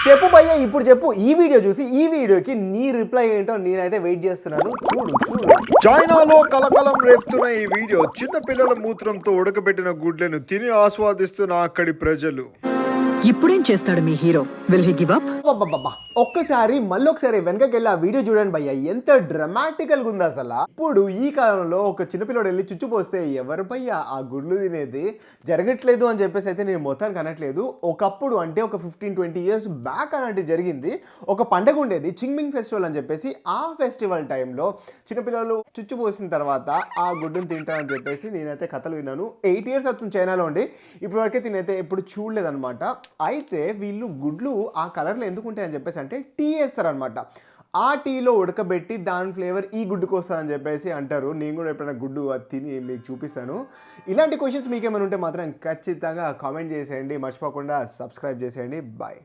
చెప్పు భయ్య, ఇప్పుడు చెప్పు. ఈ వీడియో చూసి ఈ వీడియోకి నీ రిప్లై ఏంటో నేనైతే వెయిట్ చేస్తున్నాను. చూడు చూడు. చైనాలో కలకలం రేపుతున్న ఈ వీడియో చిన్న పిల్లల మూత్రంతో ఉడకబెట్టిన గుడ్లను తిని ఆస్వాదిస్తున్న అక్కడి ప్రజలు. ఇప్పుడేం చేస్తాడు మీ హీరో? Will he give up? ఒక్కసారి మళ్ళొకసారి వెనకకి వెళ్ళి ఆ వీడియో చూడండి భయ్య, ఎంత డ్రామాటికల్ గా ఉంది అసలు. ఇప్పుడు ఈ కాలంలో ఒక చిన్నపిల్లడు వెళ్ళి చుచ్చుపోస్తే ఎవరు భయ్య ఆ గుడ్లు తినేది? జరగట్లేదు అని చెప్పేసి అయితే నేను మొత్తానికి అనట్లేదు. ఒకప్పుడు అంటే ఒక 15-20 ఇయర్స్ బ్యాక్ అలాంటి జరిగింది. ఒక పండగ ఉండేది చింగ్మింగ్ ఫెస్టివల్ అని చెప్పేసి. ఆ ఫెస్టివల్ టైంలో చిన్నపిల్లలు చుచ్చుపోసిన తర్వాత ఆ గుడ్డును తింటారని చెప్పేసి నేనైతే కథలు విన్నాను. 8 ఇయర్స్ అవుతుంది చైనాలో ఉండి, ఇప్పటివరకే నేనైతే ఎప్పుడు చూడలేదన్నమాట. అయితే వీళ్ళు గుడ్లు ఆ కలర్లో ఎందుకు ఉంటాయని చెప్పేసి అంటే టీ వేస్తారనమాట. ఆ టీలో ఉడకబెట్టి దాని ఫ్లేవర్ ఈ గుడ్డుకు వస్తుందని చెప్పేసి అంటారు. నేను కూడా ఎప్పుడైనా గుడ్డు తిని మీకు చూపిస్తాను. ఇలాంటి క్వశ్చన్స్ మీకేమైనా ఉంటే మాత్రం ఖచ్చితంగా కామెంట్ చేసేయండి. మర్చిపోకుండా సబ్స్క్రైబ్ చేసేయండి. బాయ్.